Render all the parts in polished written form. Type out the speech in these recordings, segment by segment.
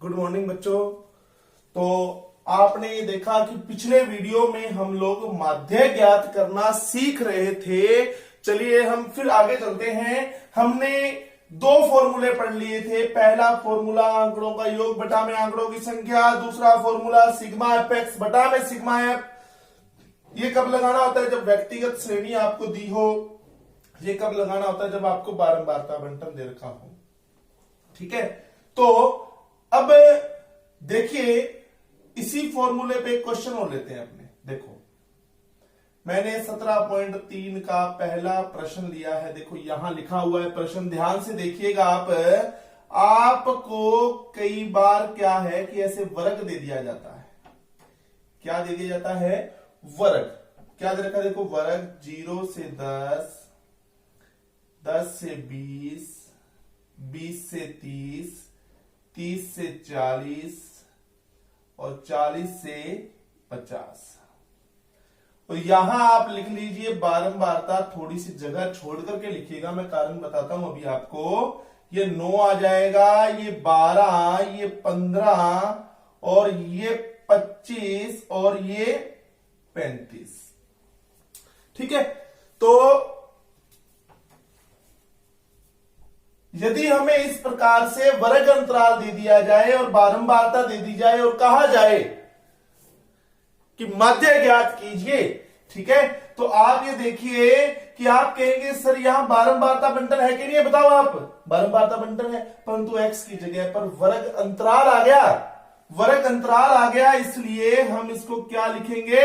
Good morning बच्चों। तो आपने देखा कि पिछले वीडियो में हम लोग माध्य ज्ञात करना सीख रहे थे। चलिए हम फिर आगे चलते हैं। हमने दो फॉर्मूले पढ़ लिए थे। पहला फॉर्मूला आंकड़ों का योग बटा में आंकड़ों की संख्या, दूसरा फॉर्मूला सिग्मा एफ एक्स बटा में सिग्मा एफ। ये कब लगाना होता है? जब व्यक्तिगत श्रेणी आपको दी हो। ये कब लगाना होता है? जब आपको बारंबारता बंटन दे रखा हो। ठीक है, तो अब देखिए इसी फॉर्मूले पे क्वेश्चन और लेते हैं अपने। देखो मैंने 17.3 का पहला प्रश्न लिया है। देखो यहां लिखा हुआ है प्रश्न, ध्यान से देखिएगा आप। आपको कई बार क्या है कि ऐसे वर्ग दे दिया जाता है। क्या दे दिया जाता है? वर्ग। क्या दे रखा है? देखो वर्ग 0 से 10, 10 से 20, 20 से 30, 30 से 40 और 40 से 50। और यहां आप लिख लीजिए बारंबारता, थोड़ी सी जगह छोड़ करके लिखिएगा, मैं कारण बताता हूं अभी आपको। ये 9 आ जाएगा, ये 12, ये 15 और ये 25 और ये 35। ठीक है, तो यदि हमें इस प्रकार से वर्ग अंतराल दे दिया जाए और बारंबारता दे दी जाए और कहा जाए कि माध्य ज्ञात कीजिए, ठीक है, तो आप ये देखिए कि आप कहेंगे सर यहां बारंबारता बंटन है कि नहीं है? बताओ आप। बारंबारता बंटन है, परंतु एक्स की जगह पर वर्ग अंतराल आ गया। वर्ग अंतराल आ गया, इसलिए हम इसको क्या लिखेंगे?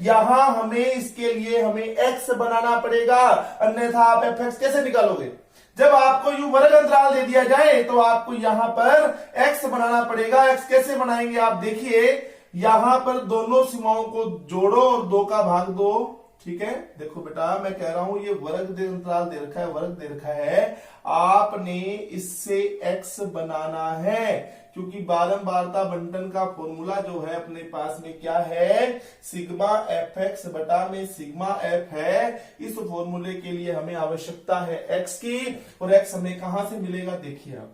यहां हमें इसके लिए हमें एक्स बनाना पड़ेगा, अन्यथा आप एफ एक्स कैसे निकालोगे? जब आपको यू वर्ग अंतराल दे दिया जाए तो आपको यहां पर एक्स बनाना पड़ेगा। एक्स कैसे बनाएंगे? आप देखिए यहां पर दोनों सीमाओं को जोड़ो और 2 का भाग दो। ठीक है, देखो बेटा मैं कह रहा हूं ये वर्ग अंतराल दे रखा है, वर्ग दे रखा है, आपने इससे एक्स बनाना है, क्योंकि बारंबारता बंटन का फॉर्मूला जो है अपने पास में क्या है? सिग्मा एफ एक्स बटा में सिग्मा एफ है। इस फॉर्मूले के लिए हमें आवश्यकता है एक्स की, और एक्स हमें कहां से मिलेगा? देखिए आप,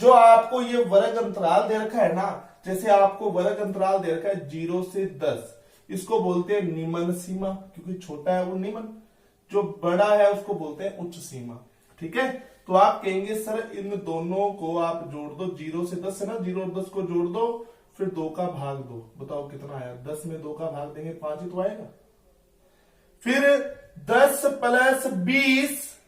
जो आपको ये वर्ग अंतराल दे रखा है ना, जैसे आपको वर्ग अंतराल दे रखा है 0 से 10, इसको बोलते हैं निम्न सीमा, क्योंकि छोटा है वो निम्न, जो बड़ा है उसको बोलते हैं उच्च सीमा। ठीक है, तो आप कहेंगे सर इन दोनों को आप जोड़ दो, 0 से 10 है ना, 0 और 10 को जोड़ दो, फिर 2 का भाग दो, बताओ कितना आया? 10 में 2 का भाग देंगे 5 ही तो आएगा। फिर 10 प्लस 20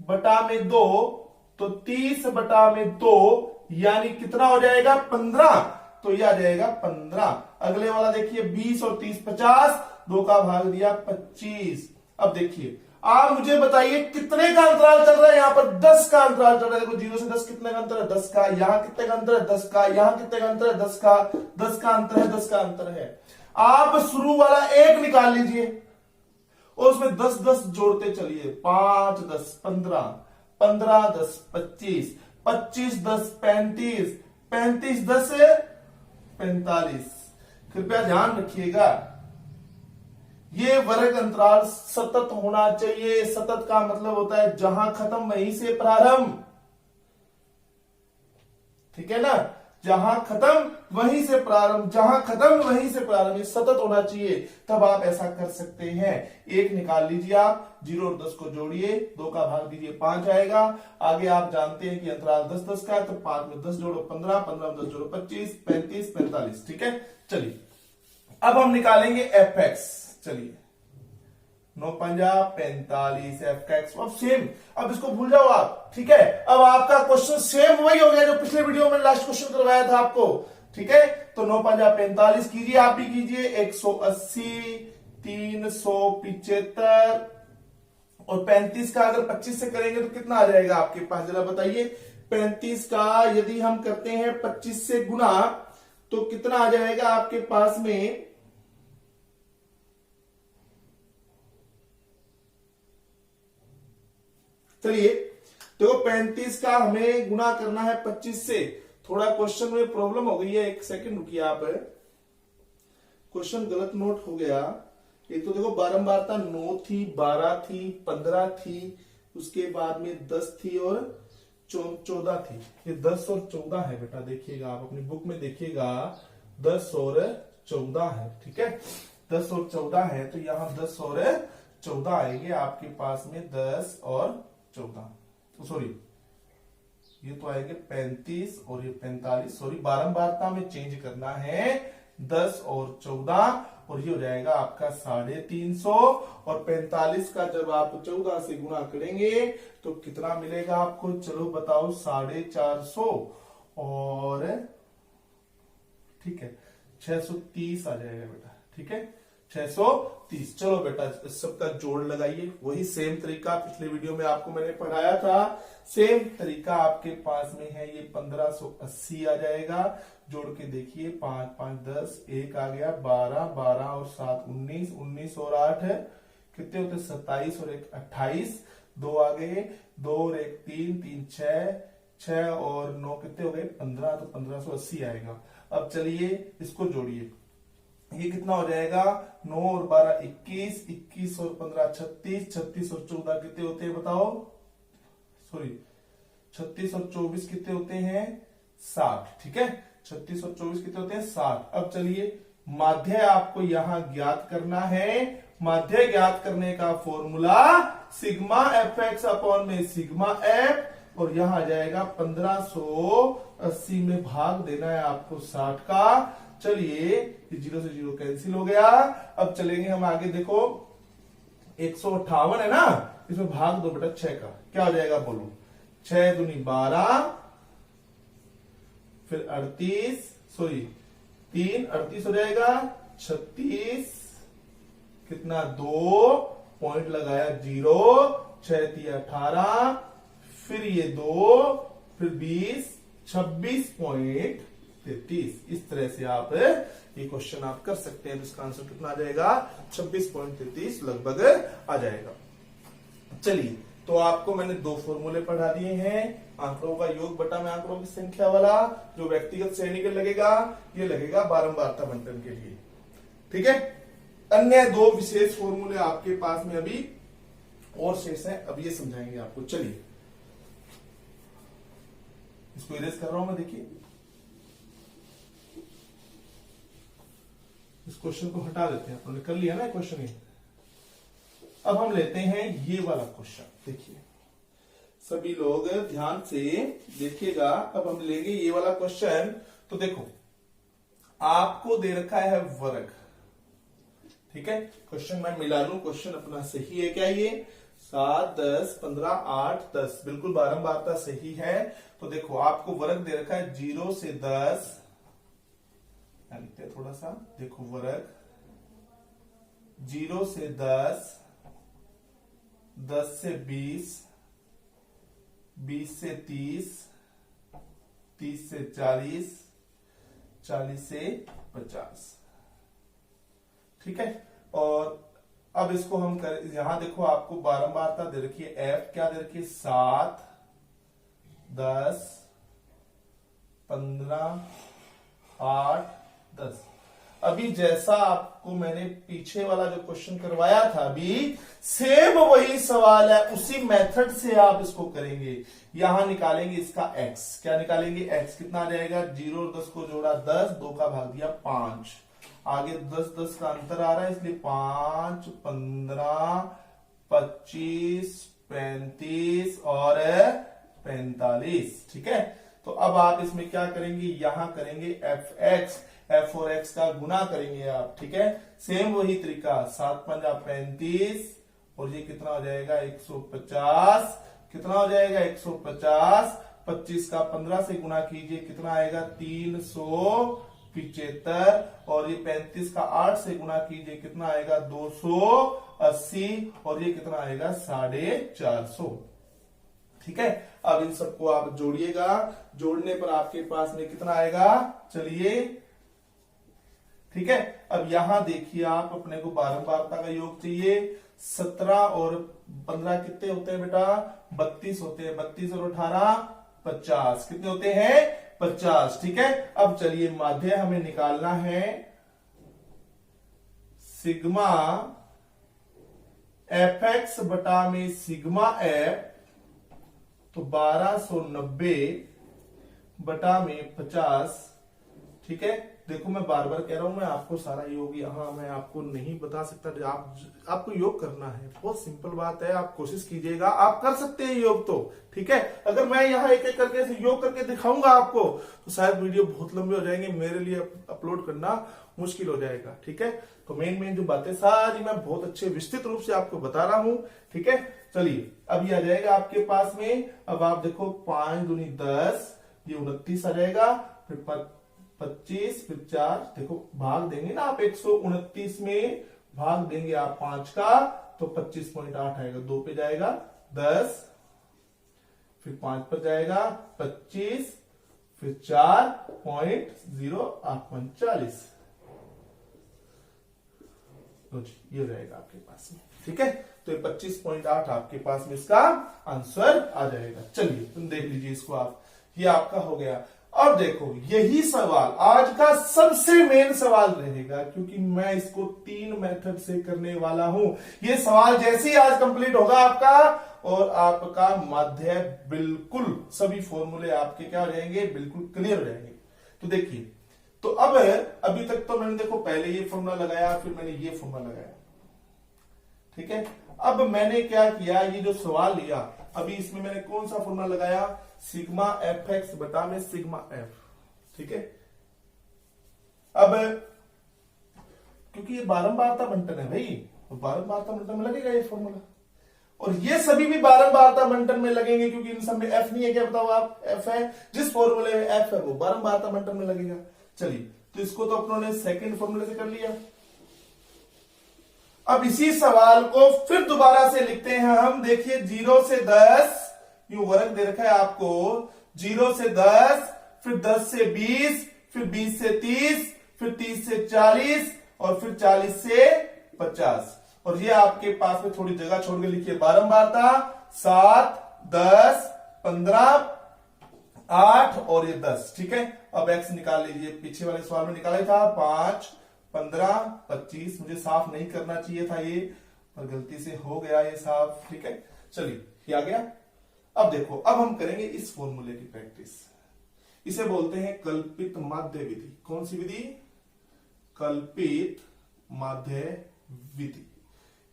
बटा में 2, तो 30 बटा में 2, यानी कितना हो जाएगा? 15। तो यह आ जाएगा 15। अगले वाला देखिए 20 और 30 50, 2 का भाग दिया 25। अब देखिए आप मुझे बताइए कितने का अंतराल चल रहा है? यहां पर 10 का अंतराल चल रहा है। देखो 0 से 10 कितने का अंतर है? 10 का। यहां कितने का अंतर है? 10 का। यहां कितने का अंतर है? 10 का। 10 का अंतर है, 10 का अंतर है। आप शुरू वाला 1 निकाल लीजिए और उसमें 10 10 जोड़ते चलिए। 5 10 15, 15 10 25, 25 10 35, 35 10 45। कृपया ध्यान रखिएगा ये वर्ग अंतराल सतत होना चाहिए। सतत का मतलब होता है जहां खत्म वहीं से प्रारंभ। ठीक है ना, जहां खत्म वहीं से प्रारंभ, जहां खत्म वहीं से प्रारंभ, ये सतत होना चाहिए। तब आप ऐसा कर सकते हैं। 1 निकाल लीजिए आप, 0 और 10 को जोड़िए, 2 का भाग दीजिए 5 आएगा। आगे आप जानते हैं कि अंतराल 10 10 का है, तो 5 में 10 जोड़ो 15, 15 में 10 जोड़ो 25, 35 45। ठीक है, चलिए अब हम निकालेंगे एफ एक्स। चलिए 9 पंजा 45 एफ एक्स। अब सेम, अब इसको भूल जाओ आप। ठीक है, अब आपका क्वेश्चन सेम वही हो गया जो पिछले वीडियो में लास्ट क्वेश्चन करवाया था आपको। ठीक है, तो 9 पंजा 45 कीजिए, आप भी कीजिए। 180, 375 और 35 का अगर 25 से करेंगे तो कितना आ जाएगा आपके पास? जरा बताइए। 35 का यदि हम करते हैं 25 से गुना तो कितना आ जाएगा आपके पास में? चलिए देखो 35 का हमें गुना करना है 25 से। थोड़ा क्वेश्चन में प्रॉब्लम हो गई है, एक सेकंड रुकिए आप, क्वेश्चन गलत नोट हो गया। एक तो देखो बारंबारता 9 थी, 12 थी, 15 थी, उसके बाद में 10 थी और 14 थी, ये 10 और 14 है बेटा। देखिएगा आप अपनी बुक में देखिएगा 10 और 14 है, ठीक है। 10 और 14 है तो यहाँ 10 और 14 आएंगे आपके पास में, 10 और 14, सॉरी ये तो आएंगे 35 और ये 45, सॉरी बारंबारता में चेंज करना है, 10 और 14 और ये हो जाएगा आपका 350 और 45 का जब आप 14 से गुणा करेंगे तो कितना मिलेगा आपको, चलो बताओ 450 और ठीक है 630 आ जाएगा बेटा, ठीक है 630। चलो बेटा इस सबका जोड़ लगाइए, वही सेम तरीका पिछले वीडियो में आपको मैंने पढ़ाया था, सेम तरीका आपके पास में है। ये 1580 आ जाएगा, जोड़ के देखिए 5 5 10, 1 आ गया 12, 12 और 7 19, 19 और 8 है कितने होते 27 और 1 28, 2 आ गए, 2 और 1 3, 3 6, 6 और 9 कितने हो गए 15, तो 1580 आएगा। अब चलिए इसको जोड़िए, ये कितना हो जाएगा 9 और 12 21, 21 और 15 36, 36 और 14 कितने होते हैं बताओ, सॉरी 36 और 24 कितने होते हैं 60, ठीक है 36 और 24 कितने होते हैं 60। अब चलिए माध्य आपको यहां ज्ञात करना है, माध्य ज्ञात करने का formula sigma F x upon में सिग्मा एफ, और यहां आ जाएगा 1580 में भाग देना है आपको 60 का। चलिए 0 से 0 कैंसिल हो गया। अब चलेंगे हम आगे, देखो 158 है ना, इसमें भाग दो बेटा 6 का, क्या हो जाएगा बोलो, 6 दूनी 12, फिर 38, सॉरी 3 38 हो जाएगा, 36 कितना 2 पॉइंट लगाया 0, 6 3 18, फिर ये 2, फिर 20, 26.33। इस तरह से आप ये क्वेश्चन आप कर सकते हैं, इसका आंसर कितना आ जाएगा 26.33 लगभग आ जाएगा। चलिए तो आपको मैंने 2 फॉर्मूले पढ़ा दिए हैं, आंकड़ों का योग बटा में आंकड़ों की संख्या वाला, जो व्यक्तिगत श्रेणी के लगेगा, ये लगेगा बारंबारता बंटन के लिए, ठीक है। अन्य 2 विशेष फॉर्मूले आपके पास में अभी और शेष हैं, अब ये समझाएंगे आपको। चलिए इसको इरेज कर रहा हूं मैं, देखिए इस क्वेश्चन को हटा देते हैं, आपने कर लिया ना क्वेश्चन ये। अब हम लेते हैं ये वाला क्वेश्चन, देखिए सभी लोग ध्यान से देखिएगा। अब हम लेंगे ये वाला क्वेश्चन, तो देखो आपको दे रखा है वर्ग, ठीक है। क्वेश्चन मैं मिला लूं, क्वेश्चन अपना सही है क्या, ये 7 10 15 8 10 बिल्कुल बारंबारता सही है। तो देखो आपको वर्ग दे रखा है 0 से 10, लिखते हैं थोड़ा सा, देखो वर्ग 0 से 10, 10 से 20, 20 से 30, 30 से 40, 40 से 50, ठीक है। और अब इसको हम कर, यहां देखो आपको बारंबारता दे रखी है, एफ क्या दे रखी है 7 10 15 8 10। अभी जैसा आपको मैंने पीछे वाला जो क्वेश्चन करवाया था, अभी सेम वही सवाल है, उसी मेथड से आप इसको करेंगे। यहां निकालेंगे इसका x, क्या निकालेंगे x, कितना आ जाएगा 0 और 10 को जोड़ा 10, 2 का भाग दिया 5, आगे 10 10 का अंतर आ रहा है इसलिए 5 15 25 35 और 45, ठीक है। तो अब आप इसमें क्या करेंगे, यहां करेंगे एफ और एक्स का गुना करेंगे आप, ठीक है। सेम वही तरीका, 7 पंजा 35 और ये कितना हो जाएगा 150, कितना हो जाएगा 150, 25 का 15 से गुना कीजिए कितना आएगा 375, और ये 35 का 8 से गुना कीजिए कितना आएगा 280, और ये कितना आएगा 450, ठीक है। अब इन सबको आप जोड़िएगा, जोड़ने पर आपके पास में कितना आएगा, चलिए ठीक है। अब यहां देखिए आप, अपने को बारंबारता का योग चाहिए, 17 और 15 कितने होते हैं बेटा 32 होते हैं, 32 और 18 50, कितने होते हैं 50, ठीक है। अब चलिए माध्य हमें निकालना है, सिग्मा एफ एक्स बटा में सिग्मा एफ तो 1290 बटा में 50, ठीक है। देखो मैं बार बार कह रहा हूं, मैं आपको सारा योग यहाँ मैं आपको नहीं बता सकता, आपको योग करना है, बहुत सिंपल बात है, आप कोशिश कीजिएगा, आप कर सकते हैं योग तो, ठीक है। अगर मैं यहाँ एक एक करके योग करके दिखाऊंगा आपको तो शायद वीडियो बहुत लंबे हो जाएंगे, मेरे लिए अपलोड करना मुश्किल हो जाएगा, ठीक है। तो मेन जो बातें सारी मैं बहुत अच्छे विस्तृत रूप से आपको बता रहा हूं, ठीक है। चलिए अभी आ जाएगा आपके पास में, अब आप देखो 5 दूनी 10, ये 29 आ जाएगा, फिर 25, फिर 4, देखो भाग देंगे ना आप 129 में भाग देंगे आप 5 का, तो 25.8 आएगा, 2 पे जाएगा 10, फिर 5 पर जाएगा 25, फिर 4.08 40, ये रहेगा आपके पास में, ठीक है। तो 25.8 आपके पास में इसका आंसर आ जाएगा। चलिए तुम देख लीजिए इसको आप, ये आपका हो गया। अब देखो यही सवाल आज का सबसे मेन सवाल रहेगा, क्योंकि मैं इसको 3 मेथड से करने वाला हूं। ये सवाल जैसे ही आज कंप्लीट होगा आपका, और आपका माध्य बिल्कुल सभी फॉर्मूले आपके क्या हो जाएंगे, बिल्कुल क्लियर हो जाएंगे। तो देखिए, तो अब अभी तक तो मैंने देखो पहले ये फॉर्मूला लगाया, फिर मैंने ये फॉर्मूला लगाया, ठीक है। अब मैंने क्या किया, ये जो सवाल लिया, अभी इसमें मैंने कौन सा फॉर्मूला लगाया, सिग्मा एफ एक्स बटा में सिग्मा एफ, ठीक है। अब क्योंकि ये बारंबारता बंटन है भाई, तो बारंबारता बंटन में लगेगा ये फॉर्मूला, और ये सभी भी बारंबारता बंटन में लगेंगे, क्योंकि इन सब में एफ नहीं है, क्या बताओ आप, एफ है, जिस फॉर्मूले में एफ है वो बारंबारता बंटन में लगेगा। चलिए तो इसको तो अपनों ने सेकंड फॉर्मूले से कर लिया। अब इसी सवाल को फिर दोबारा से लिखते हैं हम, देखिए 0 से 10, यूं वर्ग दे रखा है आपको, 0 से 10, फिर 10 से 20, फिर 20 से 30, फिर 30 से 40, और फिर 40 से 50, और ये आपके पास में थोड़ी जगह छोड़ के लिखिए बारंबारता, 7, 10, 15, 8 और ये 10, ठीक है। अब x निकाल लीजिए, पीछे वाले सवाल में निकाला था 5, 15, 25, मुझे साफ नहीं करना चाहिए था ये, पर गलती से हो गया ये साफ, ठीक है। चलिए ये आ गया। अब देखो, अब हम करेंगे इस फॉर्मूले की प्रैक्टिस, इसे बोलते हैं कल्पित माध्य विधि। कौन सी विधि, कल्पित माध्य विधि।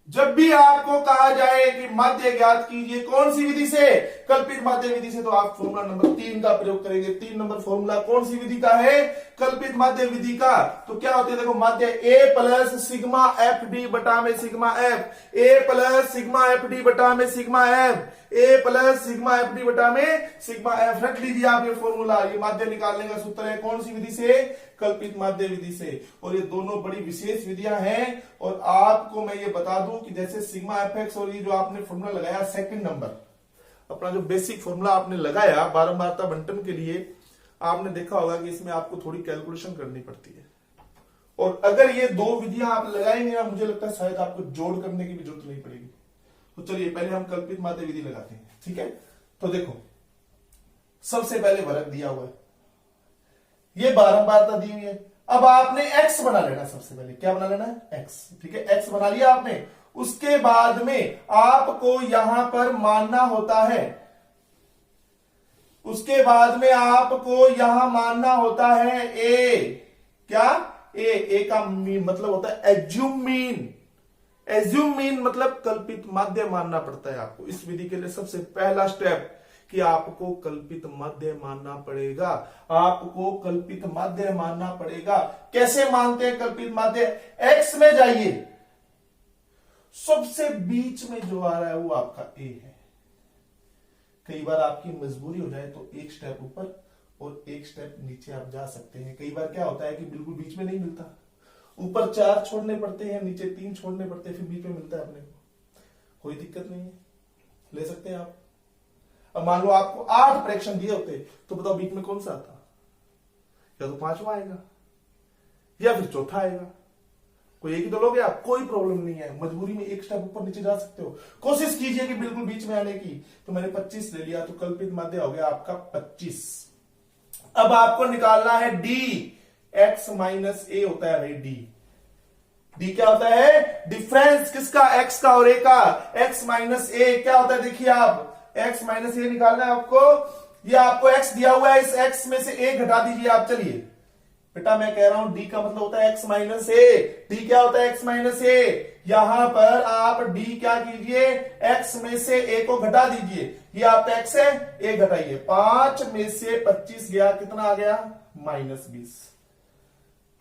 जब भी आपको कहा जाए कि माध्य ज्ञात कीजिए, कौन सी विधि से, कल्पित माध्य विधि से, तो आप फॉर्मूला नंबर 3 का प्रयोग करेंगे। 3 नंबर फॉर्मूला कौन सी विधि का है, कल्पित माध्य विधि का। तो क्या होती है, देखो माध्य a plus sigma F D बटा में sigma F, a plus sigma F D बटा में sigma F, a plus sigma F D बटा में सिग्मा एफ। रख लीजिए आप ये फॉर्मूला, ये माध्य निकालने का सूत्र है, कौन सी विधि से, कल्पित माध्य विधि से। और ये दोनों बड़ी विशेष विधियां हैं, और आपको मैं ये बता दूं कि जैसे सिग्मा एफ एक्स, और ये जो आपने फॉर्मूला लगाया सेकंड नंबर, अपना जो बेसिक फॉर्मूला आपने लगाया बारंबारता बंटन के लिए, आपने देखा होगा कि इसमें आपको थोड़ी कैलकुलेशन करनी पड़ती है, और अगर ये 2 विधियां आप लगाएंगे ना, मुझे लगता है शायद आपको जोड़ करने की भी जरूरत नहीं पड़ेगी। तो चलिए पहले हम कल्पित माध्य विधि लगाते हैं, ठीक है। तो देखो सबसे पहले वर्ग दिया हुआ है, ये बारंबारता दी हुई है। अब आपने x बना लेना, सबसे पहले क्या बना लेना है, x, ठीक है। x बना लिया आपने, उसके बाद में आपको यहां पर मानना होता है, उसके बाद में आपको यहां मानना होता है a, क्या, a का मीन मतलब होता है एज्यूम मीन। एज्यूम मीन मतलब कल्पित माध्य मानना पड़ता है आपको। इस विधि के लिए सबसे पहला स्टेप कि आपको कल्पित माध्य मानना पड़ेगा, आपको कल्पित माध्य मानना पड़ेगा। कैसे मानते हैं कल्पित माध्य, x में जाइए, सबसे बीच में जो आ रहा है वो आपका a है। कई बार आपकी मजबूरी हो जाए तो एक स्टेप ऊपर और एक स्टेप नीचे आप जा सकते हैं। कई बार क्या होता है कि बिल्कुल बीच में नहीं मिलता, ऊपर 4 छोड़ने पड़ते हैं, नीचे 3 छोड़ने पड़ते हैं, फिर बीच में मिलता है अपने को, कोई दिक्कत नहीं है, ले सकते हैं आप। अब मान लो आपको 8 फ्रैक्शन दिए होते, तो बताओ बीच में कौन सा आता, या तो 5वां आएगा या फिर चौथा आएगा, कोई एक ही तो लोगे आप, कोई प्रॉब्लम नहीं है, मजबूरी में एक स्टेप ऊपर नीचे जा सकते हो। कोशिश कीजिए कि बिल्कुल बीच में आने की। तो मैंने 25 ले लिया, तो कल्पित माध्य हो गया आपका 25। अब आपको निकालना है डी, x माइनस ए होता है भाई डी। डी क्या होता है, डिफरेंस किसका, x का और a का। x माइनस ए क्या होता है, देखिए आप, x माइनस ए निकालना है आपको। ये आपको x दिया हुआ है, इस x में से a घटा दीजिए आप। चलिए बेटा मैं कह रहा हूं d का मतलब होता है x माइनस ए। d क्या होता है? x माइनस ए। यहां पर आप d क्या कीजिए, x में से a को घटा दीजिए। ये आपका x है, a घटाइए। 5 में से 25 गया, कितना आ गया? -20।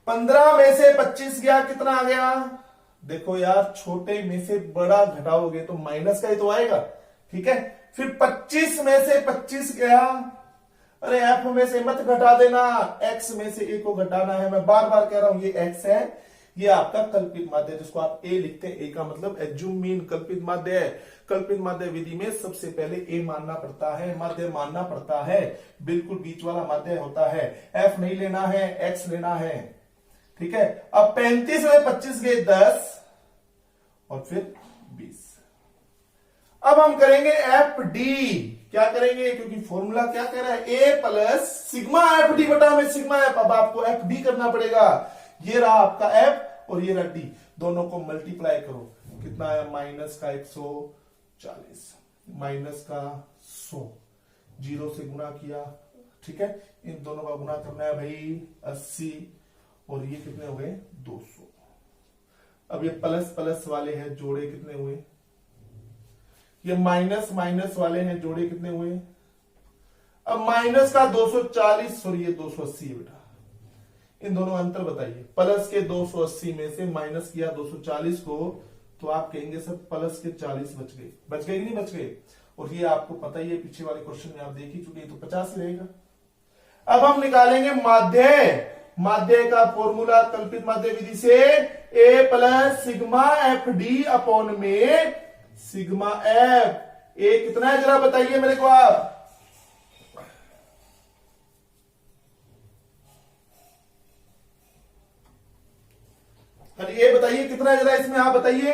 15 में से 25 गया, कितना आ गया? देखो यार, छोटे में से बड़ा घटाओगे तो माइनस का ही तो आएगा, ठीक है। फिर 25 में से 25 गया, अरे f में से मत घटा देना, x में से a को घटाना है। मैं बार बार कह रहा हूं, ये x है, ये आपका कल्पित माध्य है, जिसको आप a लिखते हैं। a का मतलब एज्यूम मीन, कल्पित माध्य है। कल्पित माध्य विधि में सबसे पहले a मानना पड़ता है, माध्य मानना पड़ता है, बिल्कुल बीच वाला माध्य होता है। f नहीं लेना है, x लेना है, ठीक है। अब 35 में 25 गए 10 और फिर 20। अब हम करेंगे एफ डी। क्या करेंगे? क्योंकि फॉर्मूला क्या कह रहा है, ए प्लस सिग्मा एफ डी बटा में सिग्मा एफ। अब आपको एफ डी करना पड़ेगा। ये रहा आपका एफ और ये रहा डी, दोनों को मल्टीप्लाई करो। कितना आया? माइनस का 140, माइनस का 100, 0 से गुना किया, ठीक है। इन दोनों का गुना करना है भाई 80, और ये कितने हो गए? 200। अब ये प्लस प्लस वाले हैं, जोड़े कितने हुए? ये माइनस माइनस वाले हैं, जोड़े कितने हुए? अब माइनस का 240 और ये 280 है बेटा। इन दोनों अंतर बताइए। प्लस के 280 में से माइनस किया 240 को, तो आप कहेंगे सर प्लस के 40 बच गए। बच गए कि नहीं बच गए? और ये आपको पता ही है, पीछे वाले क्वेश्चन में आप देख ही चुके, तो 50 ही रहेगा। अब हम निकालेंगे माध्य। माध्य का फॉर्मूला कल्पित माध्य विधि से a plus sigma F D upon में सिग्मा एफ। ए कितना है जरा बताइए मेरे को आप। अरे ये बताइए कितना है जरा, इसमें आप बताइए।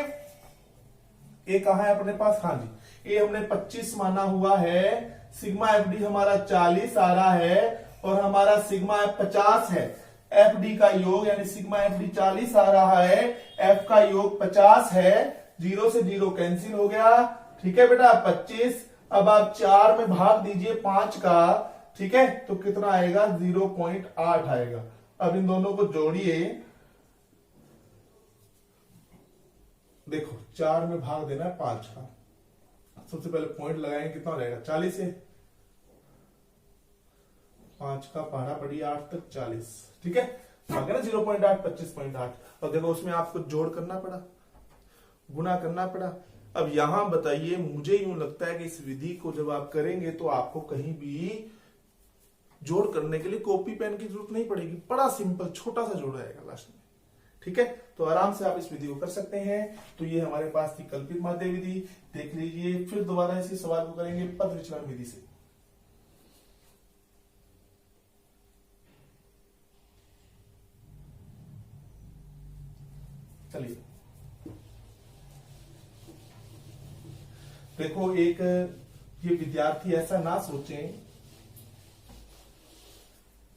ए कहां है अपने पास? हाँ जी, ए हमने 25 माना हुआ है, सिग्मा एफ डी हमारा 40 आ रहा है, और हमारा सिग्मा एफ 50 है। एफ डी का योग यानी सिग्मा एफ डी 40 आ रहा है, एफ का योग 50 है, 0 से 0 कैंसिल हो गया, ठीक है बेटा। 25। अब आप 4 में भाग दीजिए 5 का, ठीक है, तो कितना आएगा? 0.8 आएगा। अब इन दोनों को जोड़िए, देखो 4 में भाग देना है 5 का। सबसे पहले पॉइंट लगाएंगे, कितना रहेगा? 40 है। 5 का पहाड़ा पड़ी 8 तक 40, ठीक है। भागे ना 0.8, 25.8। और देखो उसमें आपको जोड़ करना पड़ा, गुना करना पड़ा। अब यहां बताइए, मुझे यूं लगता है कि इस विधि को जब आप करेंगे तो आपको कहीं भी जोड़ करने के लिए कॉपी पेन की जरूरत नहीं पड़ेगी। बड़ा सिंपल छोटा सा जोड़ आएगा लास्ट में, ठीक है। तो आराम से आप इस विधि को कर सकते हैं। तो ये हमारे पास थी कल्पित माध्य विधि, देख लीजिए। फिर दोबारा इसी सवाल को करेंगे पद विचलन विधि से। चलिए देखो, एक ये विद्यार्थी ऐसा ना सोचें,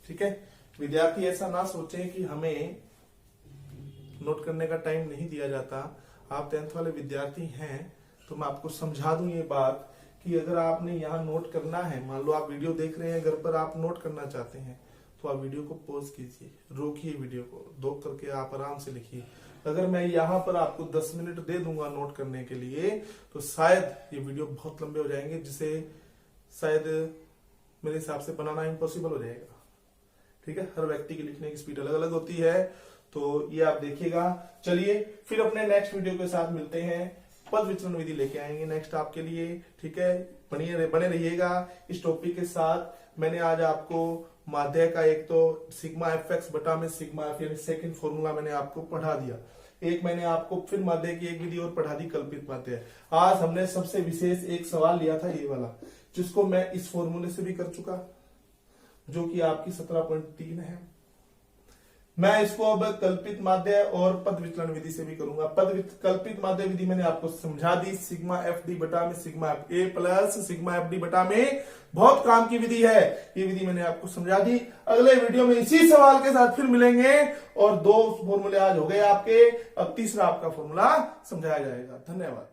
ठीक है, विद्यार्थी ऐसा ना सोचें कि हमें नोट करने का टाइम नहीं दिया जाता। आप 10th वाले विद्यार्थी हैं तो मैं आपको समझा दूं ये बात कि अगर आपने यहाँ नोट करना है, मान लो आप वीडियो देख रहे हैं, घर पर आप नोट करना चाहते हैं, तो आप वीडियो को पॉज कीजिए, रोकिए वीडियो को, दो करके आप आराम से लिखिए। अगर मैं यहाँ पर आपको 10 मिनट दे दूंगा नोट करने के लिए, तो शायद ये वीडियो बहुत लंबे हो जाएंगे, जिसे शायद मेरे हिसाब से बनाना इम्पॉसिबल हो जाएगा, ठीक है। हर व्यक्ति की लिखने की स्पीड अलग अलग होती है, तो ये आप देखिएगा। चलिए फिर अपने नेक्स्ट वीडियो के साथ मिलते हैं। पद विचलन विधि लेके आएंगे नेक्स्ट आपके लिए, ठीक है। बने रहिएगा इस टॉपिक के साथ। मैंने आज आपको माध्य का एक तो सिग्मा एफ एक्स बटा में सिग्मा एफ यानी सेकंड फॉर्मूला मैंने आपको पढ़ा दिया। एक मैंने आपको फिर माध्य की एक विधि और पढ़ा दी, कल्पित माध्य। आज हमने सबसे विशेष एक सवाल लिया था ये वाला, जिसको मैं इस फॉर्मूले से भी कर चुका, जो कि आपकी 17.3 है। मैं इसको अब कल्पित माध्य और पद विचलन विधि से भी करूंगा। कल्पित माध्य विधि मैंने आपको समझा दी, सिग्मा एफ डी बटा में sigma F A plus sigma F D बटा में, बहुत काम की विधि है ये विधि, मैंने आपको समझा दी। अगले वीडियो में इसी सवाल के साथ फिर मिलेंगे, और 2 फॉर्मूले आज हो गए आपके, अब तीसरा आपका फॉर्मूला समझाया जाएगा। धन्यवाद।